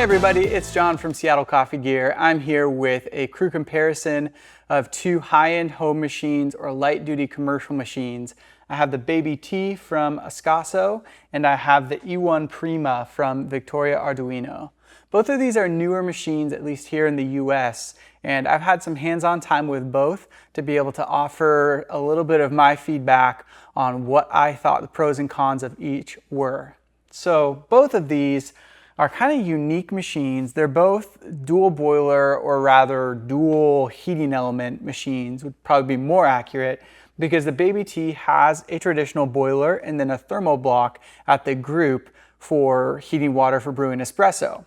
Hey everybody, it's John from Seattle Coffee Gear. I'm here with a crew comparison of two high-end home machines or light-duty commercial machines. I have the Baby T from Ascaso and I have the E1 Prima from Victoria Arduino. Both of these are newer machines, at least here in the US, and I've had some hands-on time with both to be able to offer a little bit of my feedback on what I thought the pros and cons of each were. So both of these are kind of unique machines. They're both dual boiler, or rather dual heating element machines would probably be more accurate, because the Baby T has a traditional boiler and then a thermal block at the group for heating water for brewing espresso.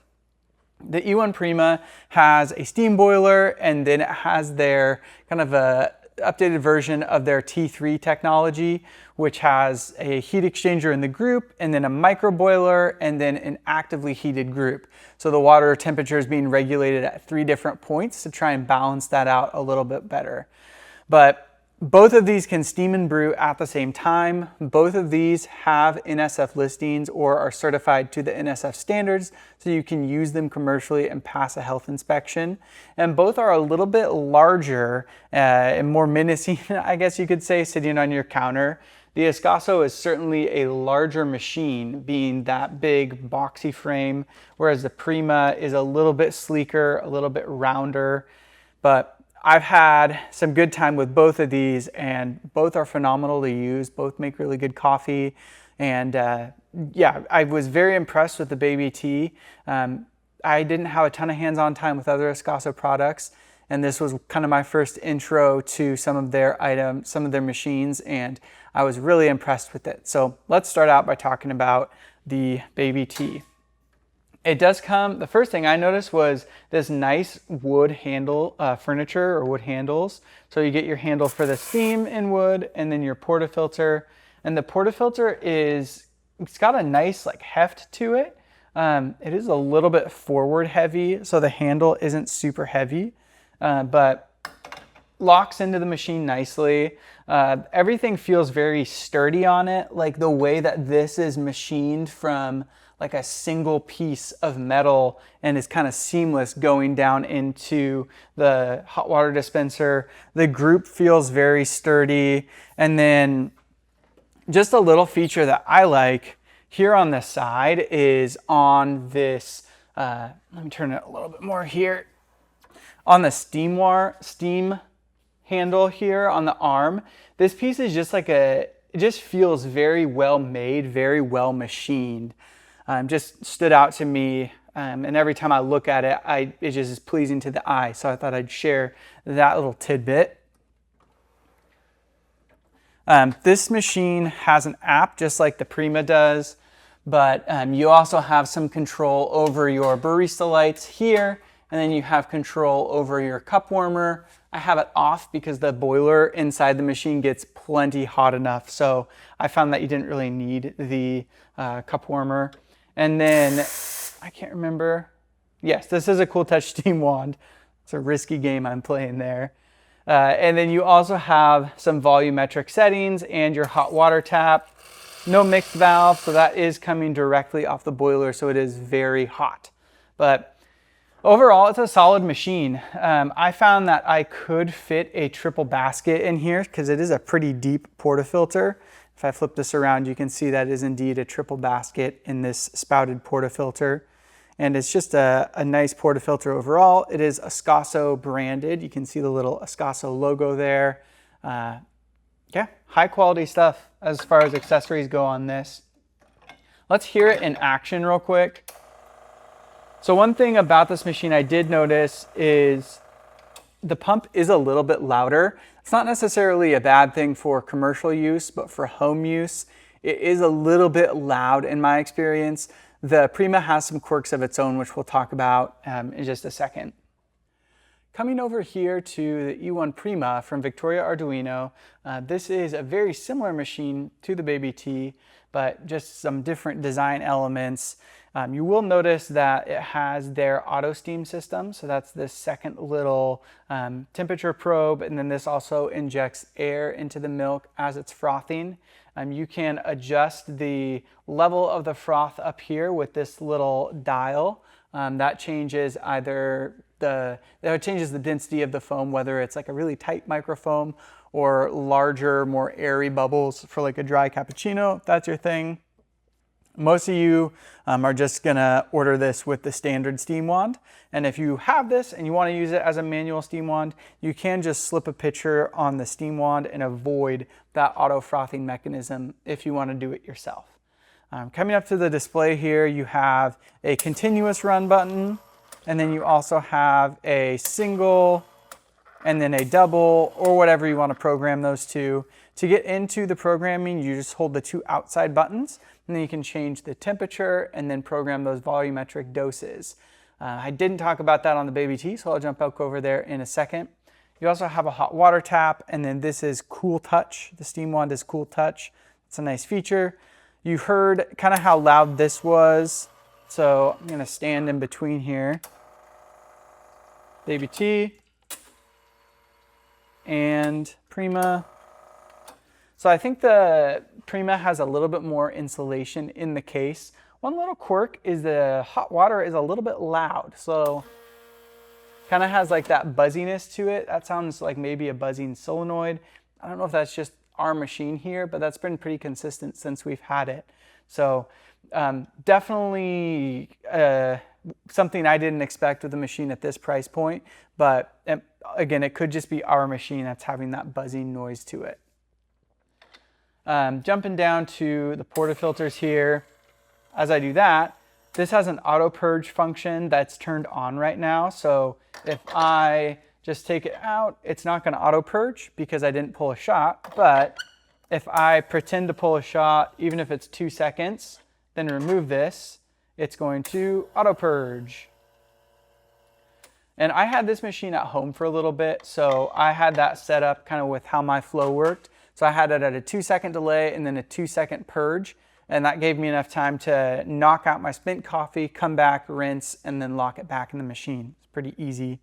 The E1 Prima has a steam boiler, and then it has their kind of a updated version of their T3 technology, which has a heat exchanger in the group and then a micro boiler and then an actively heated group. So the water temperature is being regulated at 3 different points to try and balance that out a little bit better. But both of these can steam and brew at the same time. Both of these have NSF listings or are certified to the NSF standards, so you can use them commercially and pass a health inspection. And both are a little bit larger and more menacing, I guess you could say, sitting on your counter. The Ascaso is certainly a larger machine, being that big boxy frame, whereas the Prima is a little bit sleeker, a little bit rounder. But I've had some good time with both of these, and both are phenomenal to use. Both make really good coffee. And yeah, I was very impressed with the Baby T. I didn't have a ton of hands-on time with other Ascaso products, and this was kind of my first intro to some of their items, some of their machines, and I was really impressed with it. So let's start out by talking about the Baby T. It does come, the first thing I noticed was this nice wood handle furniture, or wood handles. So you get your handle for the steam in wood, and then your portafilter. And the portafilter it's got a nice like heft to it. It is a little bit forward heavy, so the handle isn't super heavy, but locks into the machine nicely. Everything feels very sturdy on it, like the way that this is machined from like a single piece of metal and is kind of seamless going down into the hot water dispenser. The group feels very sturdy. And then just a little feature that I like here on the side is on this, let me turn it a little bit more here. On the steam handle here on the arm, this piece is just like it just feels very well made, very well machined. Just stood out to me, and every time I look at it, it just is pleasing to the eye. So I thought I'd share that little tidbit. This machine has an app just like the Prima does, but you also have some control over your barista lights here, and then you have control over your cup warmer. I have it off because the boiler inside the machine gets plenty hot enough, so I found that you didn't really need the cup warmer. And then, I can't remember. Yes, this is a Cool Touch steam wand. It's a risky game I'm playing there. And then you also have some volumetric settings and your hot water tap. No mixed valve, so that is coming directly off the boiler, so it is very hot. But overall, it's a solid machine. I found that I could fit a triple basket in here because it is a pretty deep portafilter. If I flip this around, you can see that is indeed a triple basket in this spouted portafilter. And it's just a nice portafilter overall. It is Ascaso branded. You can see the little Ascaso logo there. Yeah, high quality stuff as far as accessories go on this. Let's hear it in action real quick. So one thing about this machine I did notice is the pump is a little bit louder. It's not necessarily a bad thing for commercial use, but for home use, it is a little bit loud in my experience. The Prima has some quirks of its own, which we'll talk about in just a second. Coming over here to the E1 Prima from Victoria Arduino, this is a very similar machine to the Baby T, but just some different design elements. You will notice that it has their auto steam system. So that's this second little temperature probe. And then this also injects air into the milk as it's frothing. You can adjust the level of the froth up here with this little dial. That changes that changes the density of the foam, whether it's like a really tight microfoam or larger, more airy bubbles for like a dry cappuccino, if that's your thing. Most of you are just gonna order this with the standard steam wand. And if you have this and you wanna use it as a manual steam wand, you can just slip a pitcher on the steam wand and avoid that auto frothing mechanism if you wanna do it yourself. Coming up to the display here, you have a continuous run button, and then you also have a single and then a double, or whatever you wanna program those to. To get into the programming, you just hold the two outside buttons, and then you can change the temperature and then program those volumetric doses. I didn't talk about that on the Baby T, so I'll jump back over there in a second. You also have a hot water tap, and then this is Cool Touch. The steam wand is Cool Touch. It's a nice feature. You heard kind of how loud this was, so I'm gonna stand in between here. Baby T and Prima. So I think the Prima has a little bit more insulation in the case. One little quirk is the hot water is a little bit loud. So kind of has like that buzziness to it. That sounds like maybe a buzzing solenoid. I don't know if that's just our machine here, but that's been pretty consistent since we've had it. So definitely something I didn't expect with a machine at this price point. But again, it could just be our machine that's having that buzzing noise to it. Jumping down to the portafilters here. As I do that, this has an auto purge function that's turned on right now. So if I just take it out, it's not going to auto purge because I didn't pull a shot. But if I pretend to pull a shot, even if it's 2 seconds, then remove this, it's going to auto purge. And I had this machine at home for a little bit, so I had that set up kind of with how my flow worked. So I had it at a 2-second delay and then a 2-second purge. And that gave me enough time to knock out my spent coffee, come back, rinse, and then lock it back in the machine. It's pretty easy.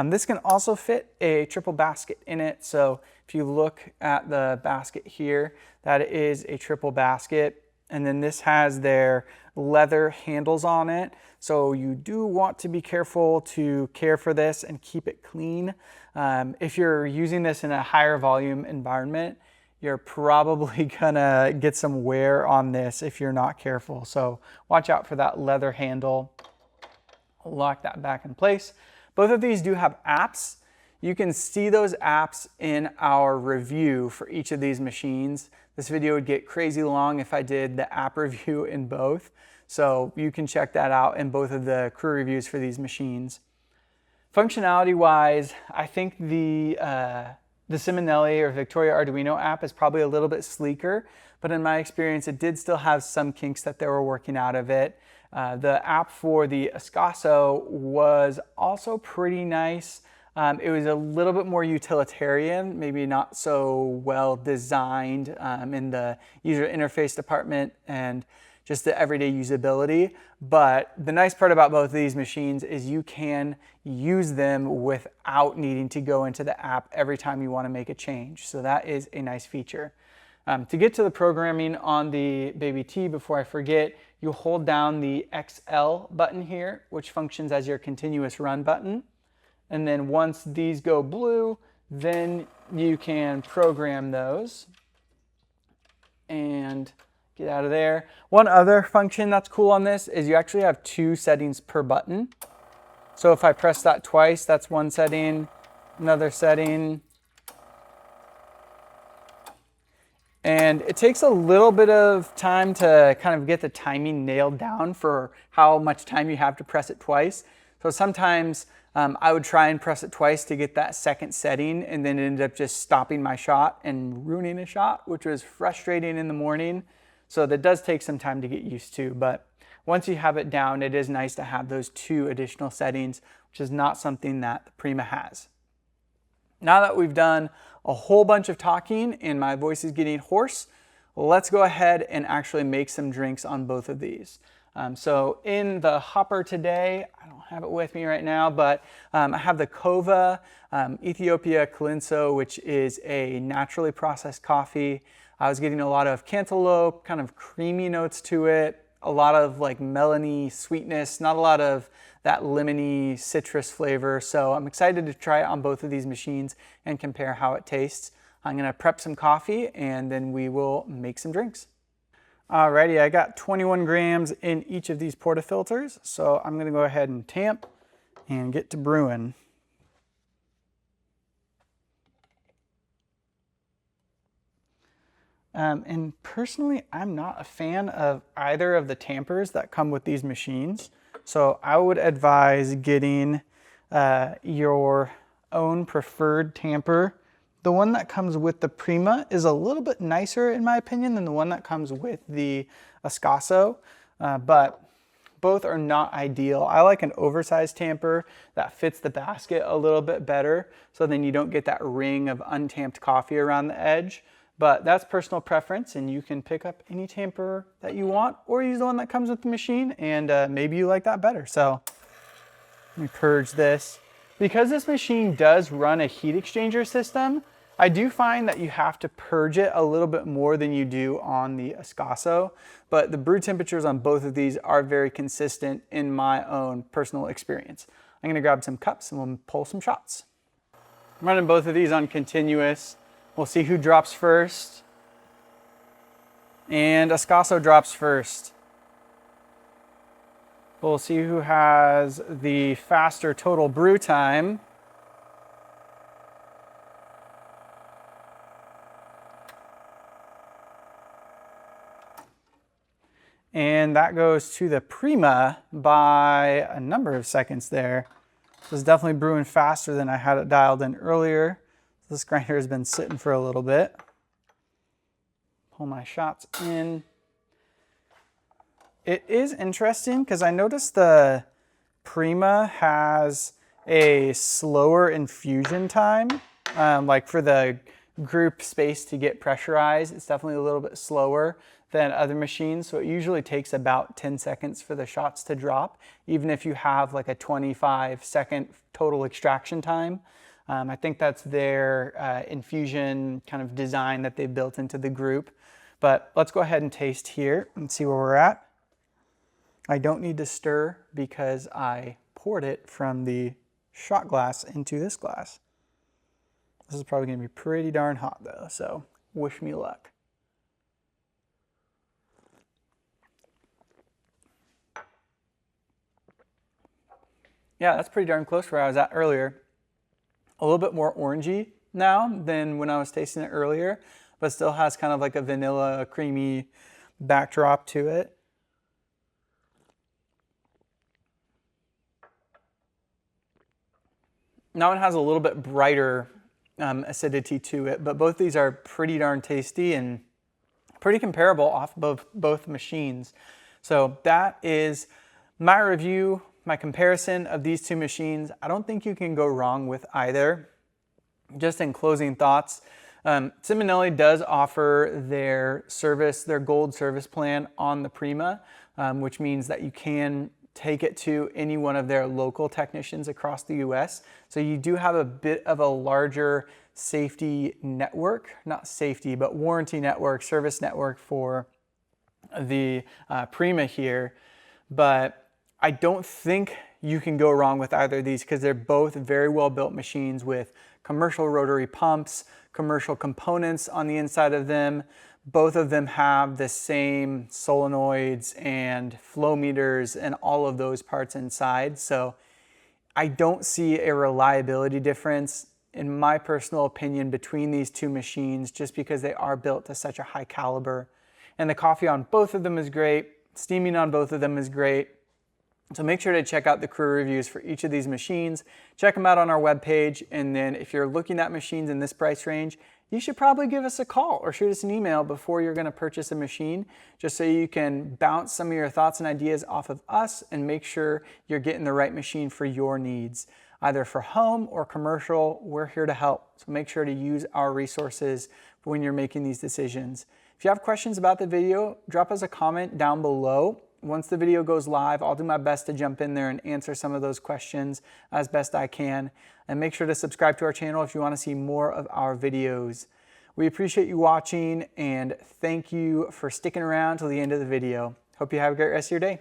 This can also fit a triple basket in it. So if you look at the basket here, that is a triple basket. And then this has their leather handles on it. So you do want to be careful to care for this and keep it clean. If you're using this in a higher volume environment, you're probably gonna get some wear on this if you're not careful. So watch out for that leather handle. Lock that back in place. Both of these do have apps. You can see those apps in our review for each of these machines. This video would get crazy long if I did the app review in both. So you can check that out in both of the crew reviews for these machines. Functionality wise, I think the Simonelli or Victoria Arduino app is probably a little bit sleeker, but in my experience, it did still have some kinks that they were working out of it. The app for the Ascaso was also pretty nice. It was a little bit more utilitarian, maybe not so well designed in the user interface department and just the everyday usability. But the nice part about both of these machines is you can use them without needing to go into the app every time you want to make a change. So that is a nice feature. To get to the programming on the Baby T, before I forget, you hold down the XL button here, which functions as your continuous run button. And then once these go blue, then you can program those. And get out of there. One other function that's cool on this is you actually have 2 settings per button. So if I press that twice, that's one setting, another setting. And it takes a little bit of time to kind of get the timing nailed down for how much time you have to press it twice. So sometimes I would try and press it twice to get that second setting and then ended up just stopping my shot and ruining a shot, which was frustrating in the morning. So that does take some time to get used to, but once you have it down, it is nice to have those 2 additional settings, which is not something that the Prima has. Now that we've done a whole bunch of talking and my voice is getting hoarse, let's go ahead and actually make some drinks on both of these. So in the hopper today, I don't have it with me right now, but I have the Kova Ethiopia Calypso, which is a naturally processed coffee. I was getting a lot of cantaloupe, kind of creamy notes to it, a lot of like melony sweetness, not a lot of that lemony citrus flavor. So I'm excited to try it on both of these machines and compare how it tastes. I'm gonna prep some coffee and then we will make some drinks. Alrighty, I got 21 grams in each of these portafilters, so I'm gonna go ahead and tamp and get to brewing. And personally, I'm not a fan of either of the tampers that come with these machines. So I would advise getting your own preferred tamper. The one that comes with the Prima is a little bit nicer in my opinion than the one that comes with the Ascaso, but both are not ideal. I like an oversized tamper that fits the basket a little bit better, so then you don't get that ring of untamped coffee around the edge. But that's personal preference, and you can pick up any tamper that you want or use the one that comes with the machine, and maybe you like that better. So let me purge this. Because this machine does run a heat exchanger system, I do find that you have to purge it a little bit more than you do on the Ascaso, but the brew temperatures on both of these are very consistent in my own personal experience. I'm gonna grab some cups and we'll pull some shots. I'm running both of these on continuous. We'll see who drops first. And Ascaso drops first. We'll see who has the faster total brew time. And that goes to the Prima by a number of seconds there. This is definitely brewing faster than I had it dialed in earlier. This grinder has been sitting for a little bit. Pull my shots in. It is interesting because I noticed the Prima has a slower infusion time. Like for the group space to get pressurized, it's definitely a little bit slower than other machines. So it usually takes about 10 seconds for the shots to drop, even if you have like a 25-second total extraction time. I think that's their infusion kind of design that they built into the group. But let's go ahead and taste here and see where we're at. I don't need to stir because I poured it from the shot glass into this glass. This is probably gonna be pretty darn hot though, so wish me luck. Yeah, that's pretty darn close where I was at earlier. A little bit more orangey now than when I was tasting it earlier, but still has kind of like a vanilla creamy backdrop to it. Now it has a little bit brighter acidity to it, but both these are pretty darn tasty and pretty comparable off of both machines. So that is my review, my comparison of these two machines. I don't think you can go wrong with either. Just in closing thoughts, Simonelli does offer their service, their gold service plan on the Prima, which means that you can take it to any one of their local technicians across the US. So you do have a bit of a larger safety network, not safety, but warranty network, service network for the Prima here. But I don't think you can go wrong with either of these because they're both very well built machines with commercial rotary pumps, commercial components on the inside of them. Both of them have the same solenoids and flow meters and all of those parts inside. So I don't see a reliability difference, in my personal opinion, between these two machines just because they are built to such a high caliber. And the coffee on both of them is great. Steaming on both of them is great. So make sure to check out the crew reviews for each of these machines. Check them out on our webpage. And then if you're looking at machines in this price range, you should probably give us a call or shoot us an email before you're gonna purchase a machine, just so you can bounce some of your thoughts and ideas off of us and make sure you're getting the right machine for your needs. Either for home or commercial, we're here to help. So make sure to use our resources when you're making these decisions. If you have questions about the video, drop us a comment down below. once the video goes live, I'll do my best to jump in there and answer some of those questions as best I can. And make sure to subscribe to our channel if you want to see more of our videos. We appreciate you watching, and thank you for sticking around till the end of the video. Hope you have a great rest of your day.